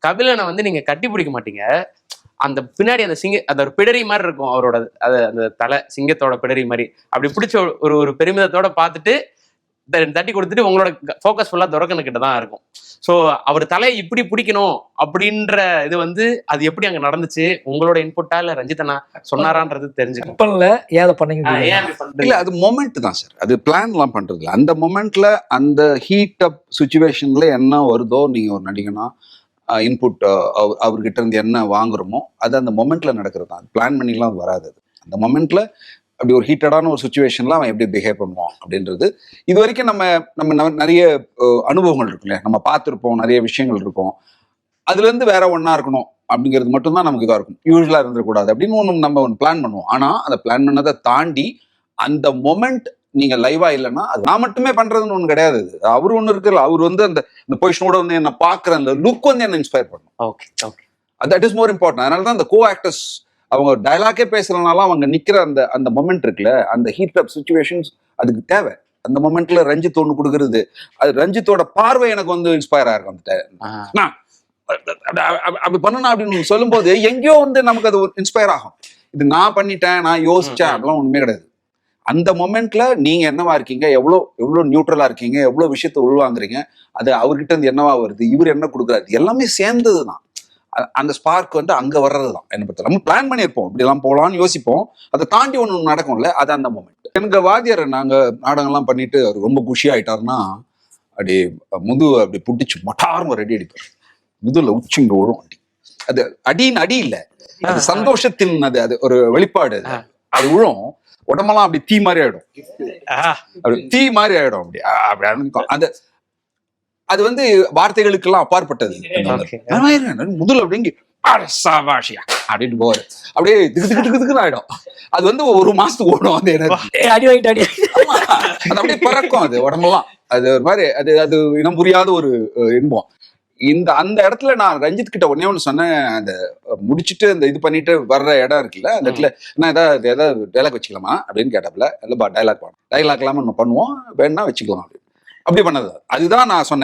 கபிலனை வந்து நீங்க கட்டி பிடிக்க மாட்டீங்க. அந்த பின்னாடி அந்த அந்த ஒரு பிடரி மாதிரி இருக்கும் அவரோட, அந்த தலை சிங்கத்தோட பிடரி மாதிரி அப்படி பிடிச்ச ஒரு பெருமிதத்தோட பார்த்துட்டு தட்டி கொடுத்துட்டு உங்களோட ஃபோக்கஸ் ஃபுல்லா துறக்கணு கிட்ட தான் இருக்கும். ஸோ அவர் தலையை இப்படி பிடிக்கணும் அப்படின்ற இது வந்து அது எப்படி அங்க நடந்துச்சு, உங்களோட இன்புட்டா இல்ல ரஞ்சிதனா சொன்னாரான்றது தெரிஞ்சுக்கணும். ஏன் பண்ணீங்க? இல்ல அது மொமெண்ட் தான் சார், அது பிளான் எல்லாம் பண்றது இல்லை. அந்த மொமெண்ட்ல அந்த ஹீட் அப் சுச்சுவேஷன்ல என்ன வருதோ, நீங்க ஒரு நடிகனா இன்புட் அவர்கிட்ட இருந்து என்ன வாங்குறோமோ அது அந்த மொமெண்ட்ல நடக்கிறது தான். பிளான் பண்ணிலாம் வராது. அந்த மொமெண்ட்ல அப்படி ஒரு ஹீட்டடான ஒரு சுச்சுவேஷன்ல அவன் எப்படி பிஹேவ் பண்ணுவான் அப்படின்றது இது வரைக்கும் நம்ம நிறைய அனுபவங்கள் இருக்கு இல்லையா, நம்ம பார்த்துருப்போம், நிறைய விஷயங்கள் இருக்கும். அதுல இருந்து வேற ஒன்னா இருக்கணும் அப்படிங்கிறது மட்டும்தான் நமக்கு இதா இருக்கும். யூஸ்வலா இருந்துடக்கூடாது அப்படின்னு நம்ம பிளான் பண்ணுவோம். ஆனா அந்த பிளான் பண்ணதை தாண்டி அந்த மொமெண்ட் நீங்க லைவா இல்லைன்னா அது நான் மட்டுமே பண்றதுன்னு ஒண்ணு கிடையாது. அவரு ஒண்ணு இருக்கு, அவர் வந்து அந்த பொசிஷனோட வந்து என்ன பாக்குற அந்த லுக் வந்து என்ன இன்ஸ்பயர் பண்ணும். That is more important. அதனாலதான் அந்த கோ ஆக்டர்ஸ் அவங்க டைலாக்கே பேசுறதுனால அவங்க நிக்கிற அந்த மொமெண்ட் இருக்குல்ல, அந்த ஹீட் அப் சிச்சுவேஷன்ஸ் அதுக்கு தேவை. அந்த மொமெண்ட்ல ரஞ்சித் ஒண்ணு கொடுக்கறது, அது ரஞ்சித்தோட பார்வை எனக்கு வந்து இன்ஸ்பயர் ஆயிருக்கும். அந்த அப்படி பண்ணணும் அப்படின்னு சொல்லும் போது எங்கேயோ வந்து நமக்கு அது இன்ஸ்பயர் ஆகும். இது நான் பண்ணிட்டேன், நான் யோசிச்சேன், அதெல்லாம் ஒண்ணுமே கிடையாது. அந்த மொமெண்ட்ல நீங்க என்னவா இருக்கீங்க, எவ்வளவு நியூட்ரலா இருக்கீங்க, எவ்வளவு விஷயத்த உள்வாங்குறீங்க, அது அவர்கிட்ட இருந்து என்னவா வருது, இவர் என்ன கொடுக்குறாரு, எல்லாமே சேர்ந்ததுதான். அந்த ஸ்பார்க் வந்து அங்க வர்றதுதான். என்ன பத்தி நம்ம பிளான் பண்ணியிருப்போம், இப்படி எல்லாம் போகலாம்னு யோசிப்போம், அதை தாண்டி ஒண்ணு நடக்கும்ல, அது அந்த மொமெண்ட். எனக்கு வாத்தியார் நாங்க நாடகம்லாம் பண்ணிட்டு அவர் ரொம்ப குஷி ஆயிட்டாருன்னா அப்படி அப்படி புட்டிச்சு மொட்டாரம் ஒரு அடி அடிப்பார். முதுல உச்சிங்க விழும் அடி. அது அடின்னு அடி இல்லை, அது சந்தோஷத்தின் அது ஒரு வெளிப்பாடு. அது விழும், உடம்பெல்லாம் அப்படி தீ மாதிரி ஆயிடும், அப்படி தீ மாதிரி ஆயிடும். அப்படி அந்த அது வந்து வார்த்தைகளுக்கு எல்லாம் அப்பாற்பட்டது. முதல் அப்படிங்க அப்படின்னு போவாரு, அப்படியே திக்கு ஆயிடும். அது வந்து ஒரு மாசத்துக்கு ஓடும். அது அப்படியே பறக்கும், அது உடம்பெல்லாம். அது ஒரு மாதிரி அது இனம் புரியாத ஒரு இன்பம். அந்த இடத்துல நான் ரஞ்சித் கிட்ட ஒண்ணு சொன்னேன், அந்த முடிச்சுட்டு அந்த இது பண்ணிட்டு வர்ற இடம் இருக்குல்ல, அந்த இடத்துல நான் ஏதாவது டைலாக் வச்சுக்கலாமா அப்படின்னு கேட்டாப்ல. இல்லப்பா டைலாக் இல்லாம நம்ம பண்ணுவோம், வேணா வச்சுக்கலாம் அப்படி பண்ணது. அதுதான் நான் சொன்னேன்.